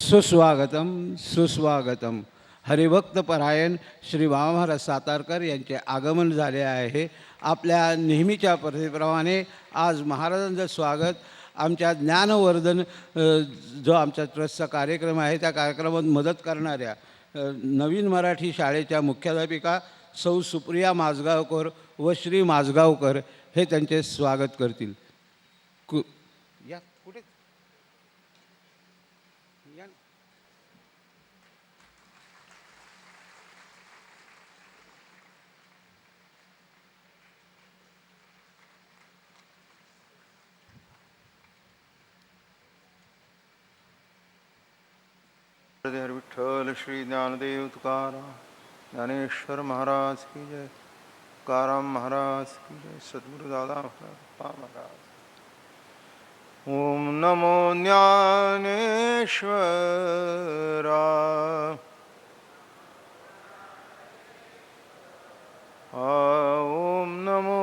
सुस्वागतम सुस्वागतम. हरिभक्तपरायण श्री महाराज सातारकर यांचे आगमन झाले आहे. आपल्या नेहमीच्या पद्धतीप्रमाणे आज महाराजांचं स्वागत आमच्या ज्ञानवर्धन जो आमचा ट्रस्टचा कार्यक्रम आहे त्या कार्यक्रमात मदत करणाऱ्या नवीन मराठी शाळेच्या मुख्याध्यापिका सौ सुप्रिया माझगावकर व श्री माझगावकर हे त्यांचे स्वागत करतील. या कुठे या हर विठ्ठल श्री ज्ञानदेव तुकाराम ज्ञानेश्वर महाराज की जय. तुकाराम महाराज की जय. सद्गुरु दादा महाराज. ओम नमो ज्ञानेश्वरा. ओम नमो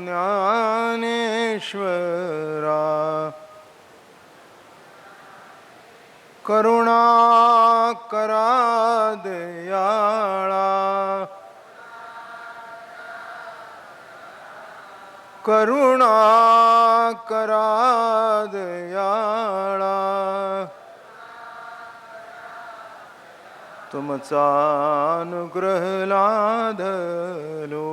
ज्ञानेश्वरा. करुणा करा दयाळा. करुणा करा दयाळा. तुमचा अनुग्रह लादलो.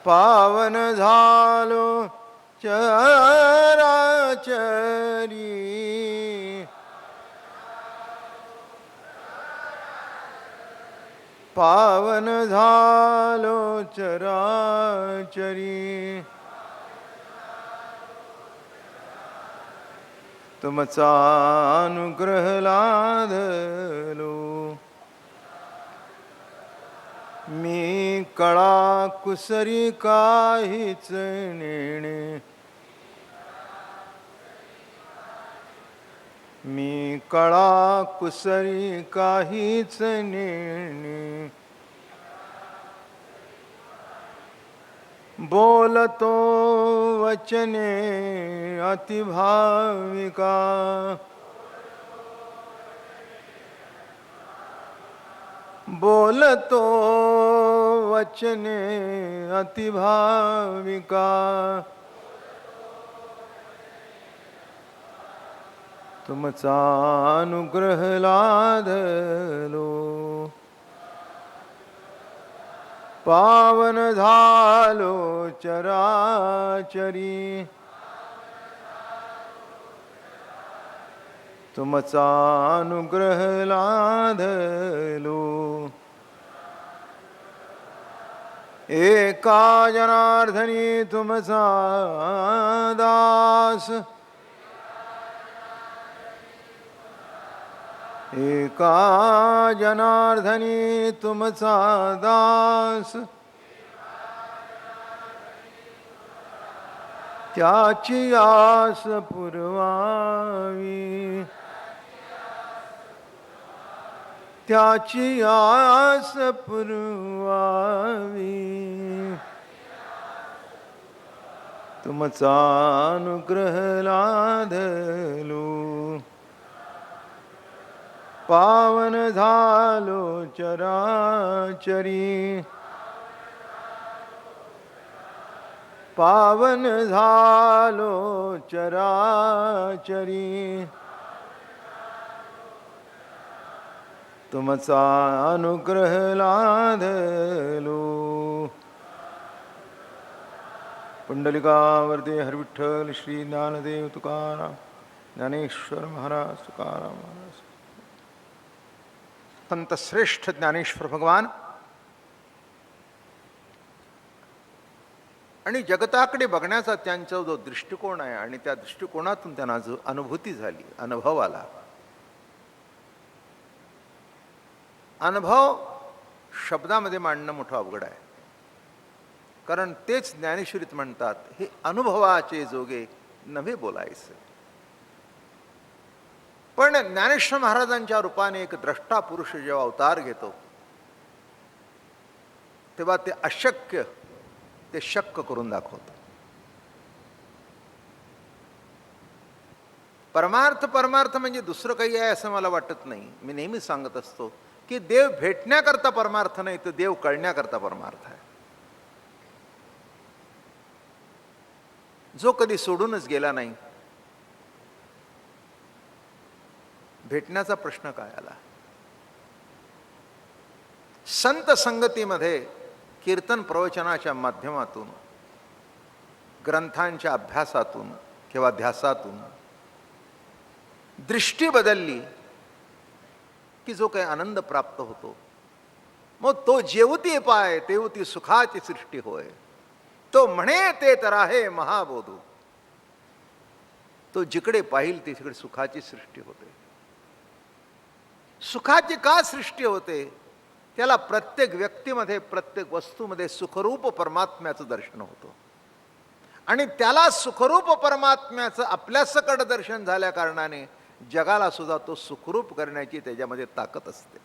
पावन झालो चराचरी. पावन झालो चराचरी. तुमचा अनुग्रह लादलो. मी कळा कुसरी काहीच नेणे. मी कळा कुसरी काहीच नेणे. बोलतो वचने अतिभाविका. बोलतो वचने अतिभाविका. तुमचा अनुग्रह लादलो. पावन झालो चराचरी. तुमचा अनुग्रह लादलो. एका जनार्दनी तुमचा दास. एका जनार्दनी तुमचा दास. त्याची आस पुरवावी. त्याची आस पुरवावी. तुमचा अनुग्रह लादलो. पावन झालो चराचरी. पावन झालो चराचरी. तुमचा अनुग्रह लादलो. पुंडलिकावरती हरविठ्ठल श्री ज्ञानदेव तुकाराम ज्ञानेश्वर महाराज तुकाराम महाराज. संत श्रेष्ठ ज्ञानेश्वर भगवान आणि जगताकडे बघण्याचा त्यांचा जो दृष्टिकोन आहे आणि त्या दृष्टिकोनातून त्यांना जो अनुभूती झाली, अनुभव आला. अनुभव शब्दामध्ये मांडणं मोठं अवघड आहे. कारण तेच ज्ञानेश्वरीत म्हणतात, हे अनुभवाचे जोगे नव्हे बोलायचे. पण ज्ञानेश्वर महाराजांच्या रूपाने एक द्रष्टा पुरुष जेव्हा अवतार घेतो तेव्हा ते अशक्य ते शक्य करून दाखवतो. परमार्थ परमार्थ म्हणजे दुसरं काही आहे असं मला वाटत नाही. मी नेहमी सांगत असतो की देव भेटण्याकरता परमार्थ नाही, तर देव कळण्याकरता परमार्थ आहे. जो कधी सोडूनच गेला नाही, भेटण्याचा प्रश्न काय आला? संत संगतीमध्ये कीर्तन प्रवचनाच्या माध्यमातून, ग्रंथांच्या अभ्यासातून किंवा ध्यासातून दृष्टी बदलली की जो काही आनंद प्राप्त होतो, मग तो जेवती पाय तेवती सुखाची सृष्टी होय, तो म्हणे ते तर आहे महाबोधू. तो जिकडे पाहिल तिकडे सुखाची सृष्टी होते. सुखाची का सृष्टी होते? त्याला प्रत्येक व्यक्तीमध्ये, प्रत्येक वस्तूमध्ये सुखरूप परमात्म्याचं दर्शन होतं. आणि त्याला सुखरूप परमात्म्याचं आपल्यासकडं दर्शन झाल्या कारणाने जगाला सुद्धा तो सुखरूप करण्याची त्याच्यामध्ये ताकद असते.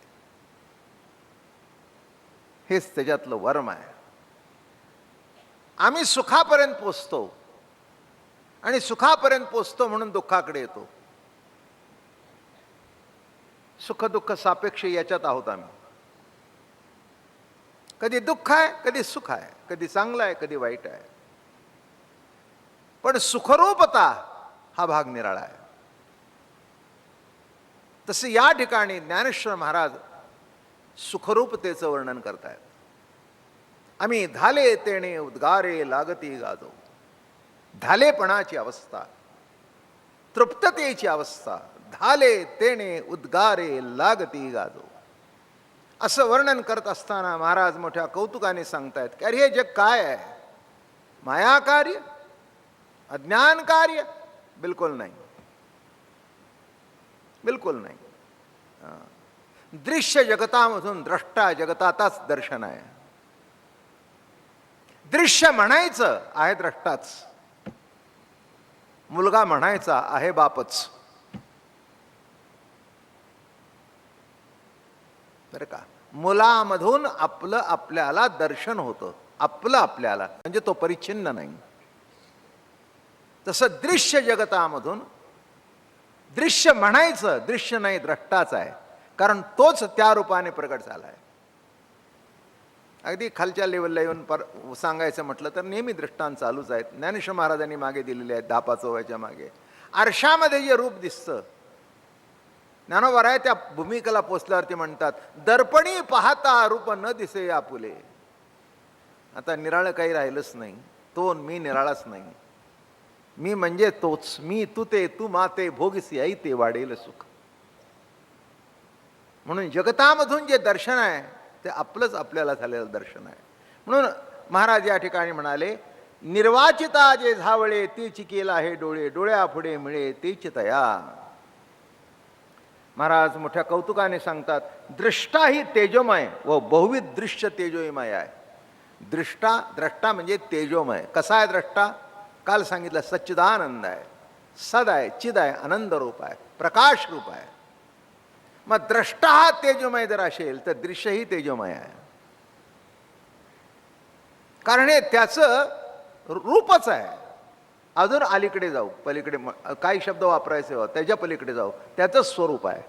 हेच त्याच्यातलं वर्म आहे. आम्ही सुखापर्यंत पोचतो आणि सुखापर्यंत पोचतो म्हणून दुःखाकडे येतो. सुख दुःख सापेक्ष याच्यात आहोत आम्ही. कधी दुःख आहे, कधी सुख आहे, कधी चांगलं आहे, कधी वाईट आहे. पण सुखरूपता हा भाग निराळा आहे. तसे या ठिकाणी ज्ञानेश्वर महाराज सुखरूपतेचं वर्णन करतायत. आम्ही धाले तेणे उद्गारे लागती गाजो. धालेपणाची अवस्था, तृप्ततेची अवस्था, धाले तेणे उद्गारे लागती गाजो, असं वर्णन करत असताना महाराज मोठ्या कौतुकाने सांगतायत की अरे हे जग काय आहे? माया कार्य, अज्ञान कार्य? बिलकुल नाही, बिलकुल नाही. दृश्य जगतामधून द्रष्टा जगतातच दर्शन आहे. दृश्य म्हणायचं आहे द्रष्टाच, मुलगा म्हणायचा आहे बापच. बरं का? मुलामधून आपलं आपल्याला दर्शन होतं, आपलं आपल्याला, म्हणजे तो परिच्छिन्न नाही. तसं दृश्य जगतामधून दृश्य म्हणायचं, दृश्य नाही द्रष्टाच आहे, कारण तोच त्या रूपाने प्रगट झाला आहे. अगदी खालच्या लेवलला येऊन सांगायचं म्हटलं तर नेहमी दृष्टांत चालूच आहेत. ज्ञानेश्वर महाराजांनी मागे दिलेले आहेत, 10-5 ओव्याच्या मागे. आरशामध्ये जे रूप दिसतं, ज्ञानोबा त्या भूमिकेला पोचल्यावरती म्हणतात, दर्पणी पाहता रूप न दिसे आपुले. आता निराळं काही राहिलंच नाही. तो मी निराळाच नाही. मी म्हणजे तोच. मी तू ते, तू माते भोगीसी आई ते वाढेल सुख. म्हणून जगतामधून जे दर्शन आहे ते आपलंच आपल्याला झालेलं दर्शन आहे. म्हणून महाराज या ठिकाणी म्हणाले, निर्वाचिता जे झावळे तीच केला हे डोळे, डोळ्यापुढे मिळे तीच तया. महाराज मोठ्या कौतुकाने सांगतात, दृष्टा ही तेजोमय व बहुविध दृश्य तेजोमय आहे. द्रष्टा म्हणजे तेजोमय. कसा आहे द्रष्टा? काल सांगितलं, सच्चिदानंद आहे, सद आहे, चिद आहे, आनंद रूप आहे, प्रकाश रूप आहे. मग द्रष्टा हा तेजोमय जर असेल तर दृश्यही तेजोमय आहे, कारण हे त्याचं रूपच आहे. अजून अलीकडे जाऊ, पलीकडे काही शब्द वापरायचे हो, त्याच्या पलीकडे जाऊ, त्याचंच स्वरूप आहे,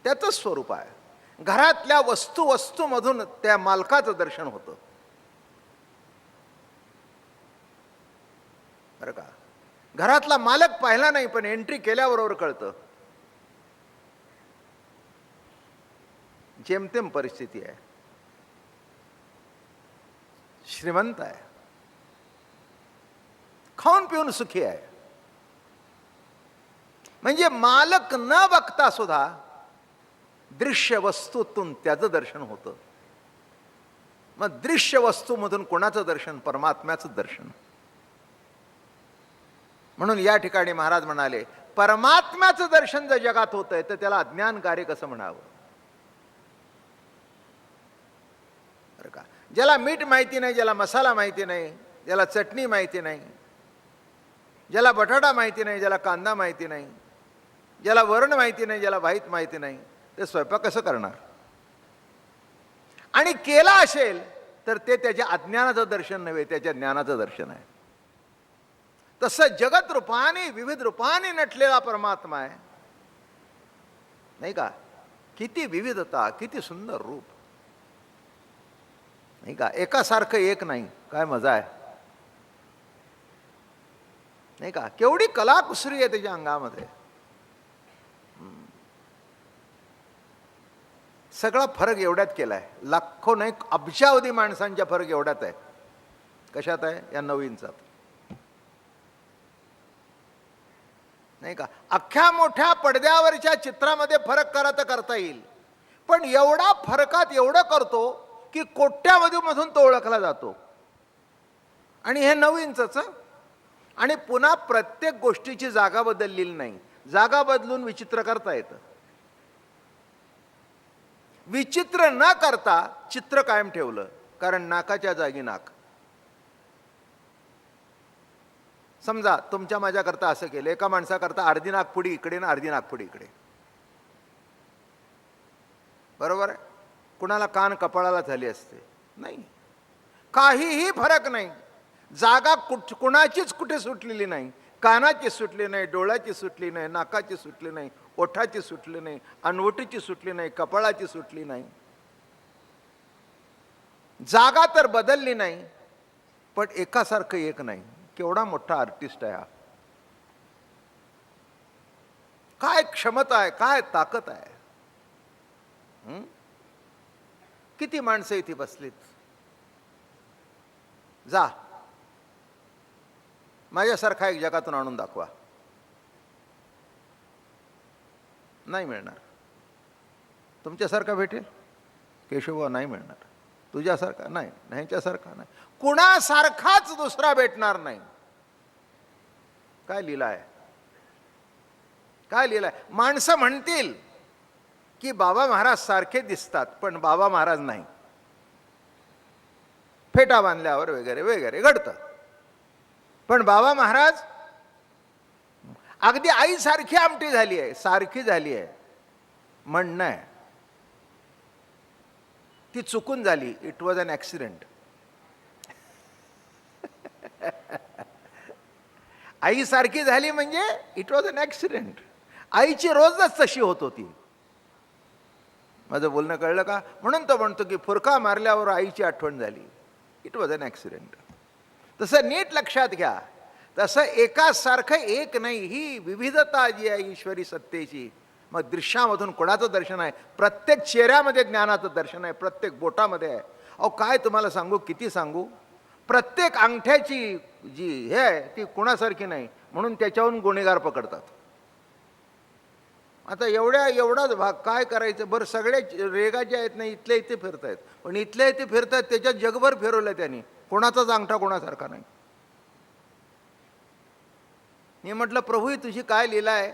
त्याचंच स्वरूप आहे. घरातल्या वस्तूमधून त्या मालकाचं दर्शन होतं. बरं का? घरातला मालक पाहिला नाही, पण एंट्री केल्याबरोबर कळतं. जेमतेम परिस्थिती आहे, श्रीमंत आहे, खाऊन पिऊन सुखी आहे, म्हणजे मालक न बघता सुद्धा दृश्य वस्तूतून त्याचं दर्शन होतं. मग दृश्य वस्तूमधून कोणाचं दर्शन? परमात्म्याचं दर्शन. म्हणून या ठिकाणी महाराज म्हणाले, परमात्म्याचं दर्शन जर जगात होतंय तर त्याला अज्ञान कार्य कसं म्हणावं? बरं का? ज्याला मीठ माहिती नाही, ज्याला मसाला माहिती नाही, ज्याला चटणी माहिती नाही, ज्याला बटाटा माहिती नाही, ज्याला कांदा माहिती नाही, ज्याला वरण माहिती नाही, ज्याला भात माहिती नाही, ते स्वयंपाक कसं करणार? आणि केला असेल तर ते त्याच्या अज्ञानाचं दर्शन नव्हे, त्याच्या ज्ञानाचं दर्शन आहे. तसं जगत रूपाने विविध रूपाने नटलेला परमात्मा आहे, नाही का? किती विविधता, किती सुंदर रूप, नाही का? एकासारखं एक नाही, काय मजा आहे, नाही का? केवढी कलाकुसरी आहे त्याच्या अंगामध्ये. सगळा फरक एवढ्यात केलाय, लाखो नाही अब्जावधी माणसांच्या फरक एवढ्यात आहे. कशात आहे? या नवीनचात, नाही का? अख्ख्या मोठ्या पडद्यावरच्या चित्रामध्ये फरक करा तर करता येईल, पण एवढा फरकात एवढं करतो की कोट्यावधीमधून तो ओळखला जातो. आणि हे नवीनच. आणि पुन्हा प्रत्येक गोष्टीची जागा बदललेली नाही, जागा बदलून विचित्र करता येतं. विचित्र न करता चित्र कायम ठेवलं, कारण नाकाच्या जागी नाक. समजा तुमच्या माझ्याकरता असं केलं, एका माणसाकरता अर्धी नाकपुडी इकडे ना अर्धी नाकपुडी इकडे, बरोबर आहे? कुणाला कान कपाळाला झाली असते, नाही, काहीही फरक नाही. जागा कुणाचीच कुठे सुटलेली नाही, कानाची सुटली नाही, डोळ्याची सुटली नाही, नाकाची सुटली नाही, ओठाची सुटली नाही, अनवटीची सुटली नाही, कपाळाची सुटली नाही. जागा तर बदलली नाही, पण एकासारखं एक नाही. केवढा मोठा आर्टिस्ट आहे हा, काय क्षमता आहे, काय ताकद आहे. किती माणसं इथे बसलीत. जा, माझ्यासारखा एक जगातून आणून दाखवा. नाही मिळणार. तुमच्यासारखा भेटेल केशव? नाही मिळणार. तुझ्यासारखा नाही, ह्याच्यासारखा नाही, कुणासारखाच दुसरा भेटणार नाही. काय लीला आहे, काय लीला आहे. माणसं म्हणतील की बाबा महाराज सारखे दिसतात, पण बाबा महाराज नाही. फेटा बांधल्यावर वगैरे वगैरे घडतं, पण बाबा महाराज अगदी आईसारखी आमटी झाली आहे, सारखी झाली आहे म्हणणं आहे. ती चुकून झाली, इट वॉज अन ॲक्सिडेंट. आईसारखी झाली म्हणजे इट वॉज अन ॲक्सिडेंट. आईची रोजच तशी होत होती. माझं बोलणं कळलं का? म्हणून तो म्हणतो की फुरका मारल्यावर आईची आठवण झाली, इट वॉज अन ॲक्सिडेंट. तसं नीट लक्षात घ्या. तसं एकासारखं एक नाही, ही विविधता जी आहे ईश्वरी सत्तेची. मग दृश्यामधून कोणाचं दर्शन आहे? प्रत्येक चेहऱ्यामध्ये ज्ञानाचं दर्शन आहे, प्रत्येक बोटामध्ये आहे. अहो काय तुम्हाला सांगू, किती सांगू. प्रत्येक अंगठ्याची जी हे आहे ती कुणासारखी नाही, म्हणून त्याच्याहून गुन्हेगार पकडतात. आता एवढाच भाग काय करायचं बरं. सगळे रेगा जे आहेत ना इथल्या इथे फिरत आहेत, पण इथल्या इथे फिरतात त्याच्यात जगभर फिरवलं त्यांनी, कोणाचाच अंगठा कोणासारखा नाही. मी म्हटलं प्रभू ही तुझी काय लीला आहे,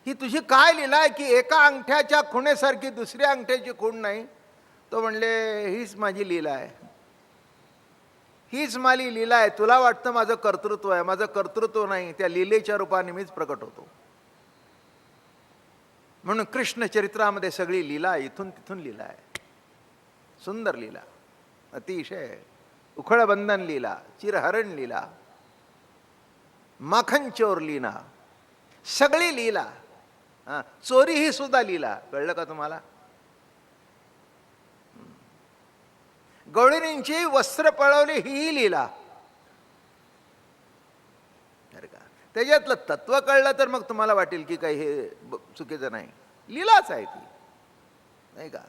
ही तुझी काय लीला आहे की एका अंगठ्याच्या खुणेसारखी दुसऱ्या अंगठ्याची खूण नाही. तो म्हणले हीच माझी लीला आहे, हीच माझी लीला आहे. तुला वाटतं माझं कर्तृत्व आहे, माझं कर्तृत्व नाही, त्या लीलेच्या रूपाने मीच प्रकट होतो. म्हणून कृष्ण चरित्रामध्ये सगळी लीला इथून तिथून लीला आहे. सुंदर लीला, अतिशय उखळबंधन लीला, चिरहरण लीला, माखन चोर लीला, सगळी लीला. चोरी ही सुद्धा लीला. कळलं का तुम्हाला? गवळींची वस्त्र पळवली ही लीला. त्याच्यातलं तत्व कळलं तर मग तुम्हाला वाटेल की काही हे चुकीचं नाही. लीलाच आहे ती, नाही का?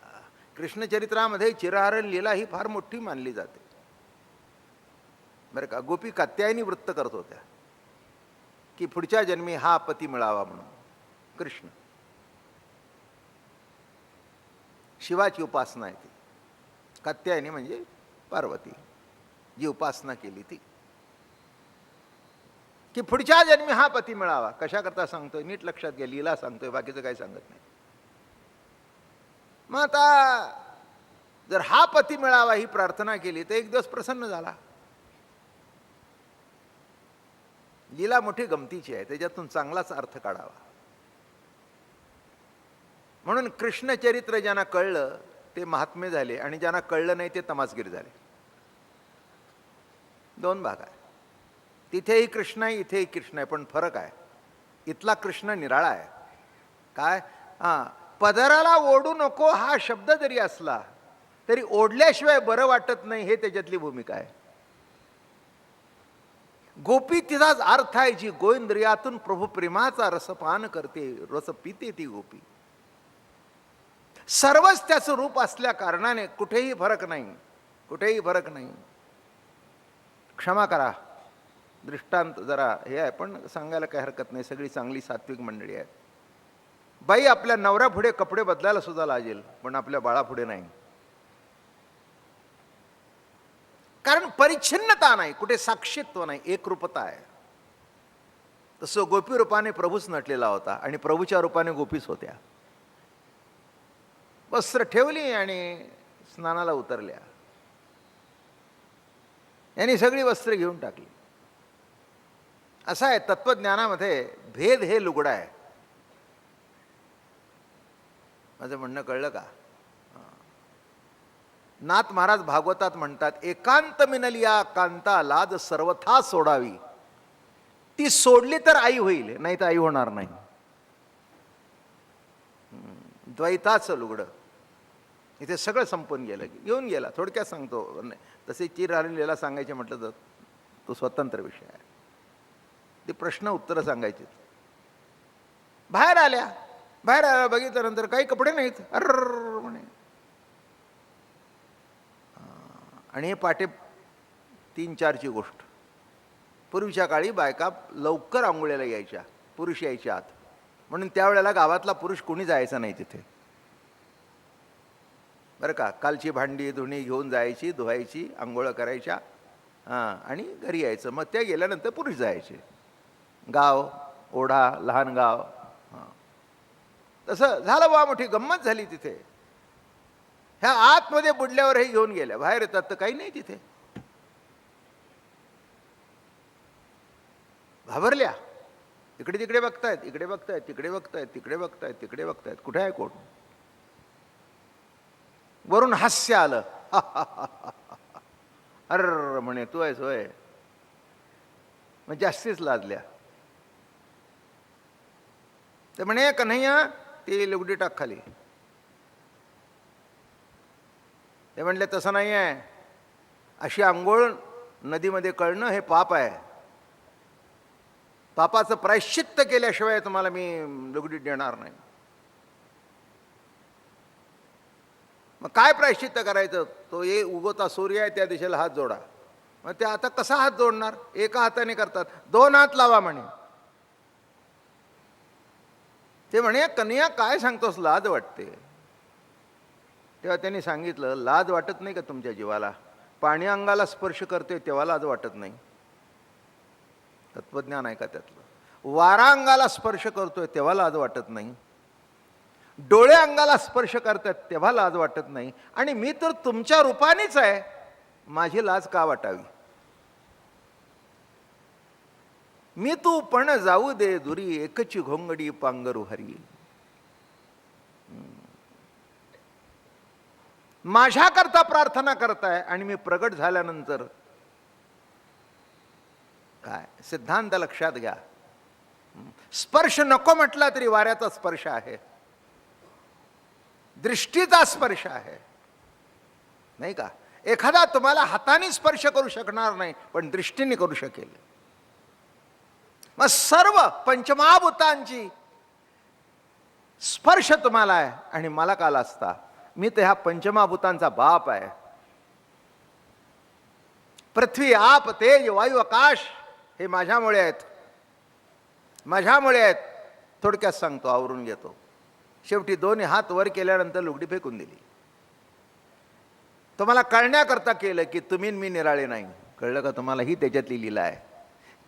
कृष्णचरित्रामध्ये चिरहरण लीला ही फार मोठी मानली जाते, बरं का? गोपी कात्यायनी वृत्त करत होत्या की पुढच्या जन्मी हा पती मिळावा म्हणून. कृष्ण शिवाची उपासना आहे ती. कात्यायनी म्हणजे पार्वती, जी उपासना केली ती, की पुढच्या जन्मी हा पती मिळावा. कशा करता सांगतोय नीट लक्षात घ्या. लीला सांगतोय, बाकीचं काही सांगत नाही. मग आता जर हा पती मिळावा ही प्रार्थना केली तर एक दिवस प्रसन्न झाला. लीला मोठी गमतीची आहे, त्याच्यातून चांगलाच अर्थ काढावा. म्हणून कृष्णचरित्र ज्यांना कळलं ते महात्मे झाले, आणि ज्यांना कळलं नाही ते तमासगीर झाले. दोन भाग आहे. तिथेही कृष्ण आहे, इथेही कृष्ण आहे, पण फरक आहे. इथला कृष्ण निराळा आहे. काय? पदराला ओढू नको हा शब्द जरी असला तरी ओढल्याशिवाय बरं वाटत नाही, हे त्याच्यातली भूमिका आहे. गोपी तिचाच अर्थ आहे, जी गोइंद्रियातून प्रभू प्रेमाचा रसपान करते, रस पिते ती गोपी. सर्वच त्याचं रूप असल्या कारणाने कुठेही फरक नाही, कुठेही फरक नाही. क्षमा करा, दृष्टांत जरा हे आहे, पण सांगायला काही हरकत नाही. सगळी चांगली सात्विक मंडळी आहेत. बाई आपल्या नवऱ्यापुढे कपडे बदलायला सुद्धा लाजेल, पण आपल्या बाळापुढे नाही. कारण परिच्छिन्नता नाही, कुठे साक्षीत्व नाही, एकरूपता आहे. तसं गोपी रूपाने प्रभूच नटलेला होता आणि प्रभूच्या रूपाने गोपीच होत्या. वस्त्र ठेवली आणि स्नानाला उतरल्या. यांनी सगळी वस्त्र घेऊन टाकली. असं आहे तत्वज्ञानामध्ये, भेद हे लुगडं आहे. माझं म्हणणं कळलं का? नाथ महाराज भागवतात म्हणतात, एकांत मिनलिया कांता लाज सर्वथा सोडावी. ती सोडली तर आई होईल, नाही तर आई होणार नाही. द्वैताचं लुगडं इथे सगळं संपून गेलं, येऊन गेला. थोडक्यात सांगतो, तसे चिर राहिलेला सांगायचे म्हटलं तर तो स्वतंत्र विषय आहे. ते प्रश्न उत्तरं सांगायचे. बाहेर आल्या, बाहेर आल्या, बघितल्यानंतर काही कपडे नाहीत. अर्र म्हणे. आणि हे पाटे 3-4ची गोष्ट. पूर्वीच्या काळी बायका लवकर आंघोळीला यायच्या, पुरुष यायचे आत, म्हणून त्यावेळेला गावातला पुरुष कोणी जायचा नाही तिथे, बरं का. कालची भांडी धुणी घेऊन जायची, धुवायची, आंघोळ करायच्या, आणि घरी यायचं. मग त्या गेल्यानंतर पुरुष जायचे. गाव, ओढा, लहान गाव, तसं झालं बा. मोठी गंमत झाली तिथे. ह्या आतमध्ये बुडल्यावर हे घेऊन गेल्या. बाहेर येतात तर काही नाही तिथे. घाबरल्या. इकडे तिकडे बघतायत, इकडे बघतायत, तिकडे बघतायत, तिकडे बघतायत, तिकडे बघतायत, कुठे आहे कोण? वरून हास्य आलं. अर म्हणे, तू आहेस होय. मग जास्तीच लाजल्या. ते म्हणे, कन्हैया ती लुगडी टाक खाली. ते म्हणले, तसं नाही आहे. अशी आंघोळ नदीमध्ये कळणं हे पाप आहे. पापाचं प्रायश्चित्त केल्याशिवाय तुम्हाला मी लुगडी देणार नाही. मग काय प्रायश्चित्त करायचं? तो उगवता सूर्य आहे त्या दिशेला हात जोडा. मग ते आता कसा हात जोडणार? एका हाताने करतात, 2 हात लावा म्हणे. ते म्हणे, कन्हैया काय सांगतोस, लाज वाटते. तेव्हा त्यांनी सांगितलं, लाज वाटत नाही का तुमच्या जीवाला? पाणी अंगाला स्पर्श करते तेव्हा लाज वाटत नाही. तत्वज्ञान आहे का त्यातलं? वारा अंगाला स्पर्श करतोय तेव्हा लाज वाटत नाही. डोळे अंगाला स्पर्श करतात तेव्हा लाज वाटत नाही. आणि मी तर तुमच्या रूपानेच आहे, माझी लाज का वाटावी? मी तू पण जाऊ दे दुरी, एकची घोंगडी पांगरू हरी. माझ्याकरता प्रार्थना करताय आणि मी प्रगट झाल्यानंतर काय? सिद्धांत लक्षात घ्या. स्पर्श नको म्हटला तरी वाऱ्याचा स्पर्श आहे, दृष्टीचा स्पर्श आहे, नाही का? एखादा तुम्हाला हाताने स्पर्श करू शकणार नाही, पण दृष्टीने करू शकेल. मग सर्व पंचमहाभूतांची स्पर्श तुम्हाला आहे आणि मला काल असता. मी तर ह्या पंचमहाभूतांचा बाप आहे. पृथ्वी, आप, तेज, वायू, आकाश हे माझ्यामुळे आहेत, माझ्यामुळे आहेत. थोडक्यात सांगतो, आवरून घेतो. शेवटी 2 हात वर केल्यानंतर लुगडी फेकून दिली. तुम्हाला कळण्याकरता केलं की तुम्ही मी निराळे नाही. कळलं का तुम्हाला? ही त्याच्यातली लीला आहे.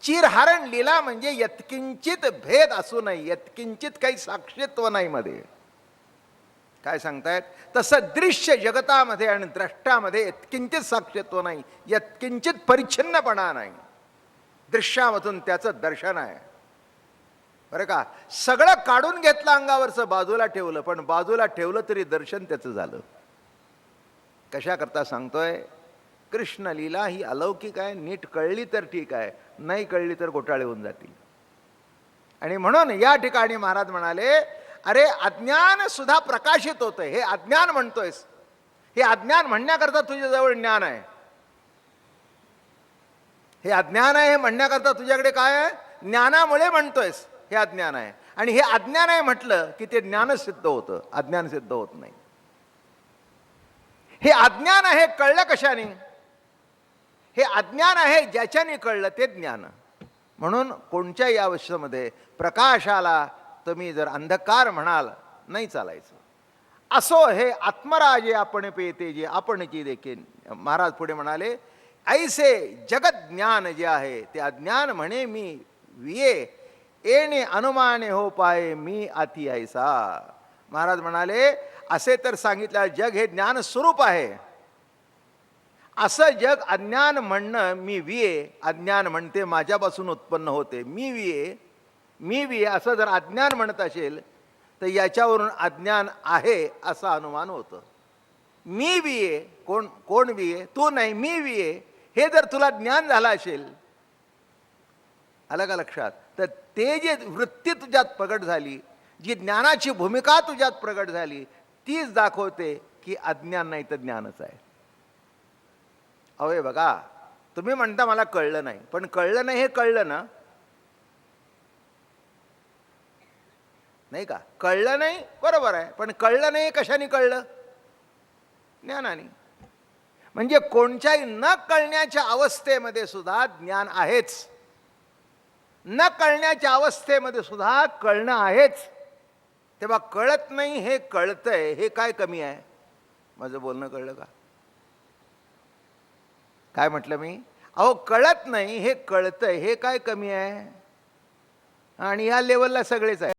चिरहरण लीला म्हणजे यत्किंचित भेद असू नाही, यत्किंचित काही साक्षीत्व नाही मध्ये. काय सांगतायत? तसं दृश्य जगतामध्ये आणि द्रष्टामध्ये यत्किंचित साक्षीत्व नाही, यत्किंचित परिच्छिन्नपणा नाही. दृश्यामधून त्याचं दर्शन आहे, बरं का? सगळं काढून घेतलं अंगावरचं, बाजूला ठेवलं, पण बाजूला ठेवलं तरी दर्शन त्याचं झालं. कशा करता सांगतोय? कृष्ण लीला ही अलौकिक आहे, नीट कळली तर ठीक आहे, नाही कळली तर घोटाळे होऊन जातील. आणि म्हणून या ठिकाणी महाराज म्हणाले, अरे अज्ञान सुद्धा प्रकाशित होतंय. हे अज्ञान म्हणतोयस, हे अज्ञान म्हणण्याकरता तुझ्याजवळ ज्ञान आहे. हे अज्ञान आहे हे म्हणण्याकरता तुझ्याकडे काय आहे? ज्ञानामुळे म्हणतोयस हे अज्ञान आहे. आणि हे अज्ञान आहे म्हटलं की ते ज्ञान सिद्ध होतं, अज्ञान सिद्ध होत नाही. हे अज्ञान आहे कळलं कशाने? हे अज्ञान आहे ज्याच्याने कळलं ते ज्ञान. म्हणून कोणत्याही अवस्थेमध्ये प्रकाशाला तुम्ही जर अंधकार म्हणाल नाही चालायचं. असो हे आत्मराजे आपण पेते जे आपणची देखील. महाराज पुढे म्हणाले, ऐसे जगत ज्ञान जे आहे ते अज्ञान म्हणे मी विये येणे अनुमाने हो पाये मी अति ऐसा. महाराज म्हणाले, असे तर सांगितलं जग हे ज्ञान स्वरूप आहे. असं जग अज्ञान म्हणणं मी विये, अज्ञान म्हणते माझ्यापासून उत्पन्न होते, मी विये असं जर अज्ञान म्हणत असेल तर याच्यावरून अज्ञान आहे असं अनुमान होतं. मी विये, कोण विये? तू नाही, मी विये. हे जर तुला ज्ञान झालं असेल, आलं का लक्षात? तर ते जे वृत्ती तुझ्यात प्रगट झाली, जी ज्ञानाची भूमिका तुझ्यात प्रगट झाली, तीच दाखवते की अज्ञान नाही तर ज्ञानच आहे. अहो बघा, तुम्ही म्हणता मला कळलं नाही, पण कळलं नाही हे कळलं ना, नाही का? कळलं नाही बरोबर आहे, पण कळलं नाही कशाने कळलं? ज्ञानाने. म्हणजे कोणत्याही न कळण्याच्या अवस्थेमध्ये सुद्धा ज्ञान आहेच, न कळण्याच्या अवस्थेमध्ये सुद्धा कळणं आहेच. तेव्हा कळत नाही हे कळतंय, हे काय कमी आहे? माझं बोलणं कळलं का? काय म्हटलं मी? अहो कळत नाही हे कळतंय, हे काय कमी आहे? आणि या लेवलला सगळेच आहे.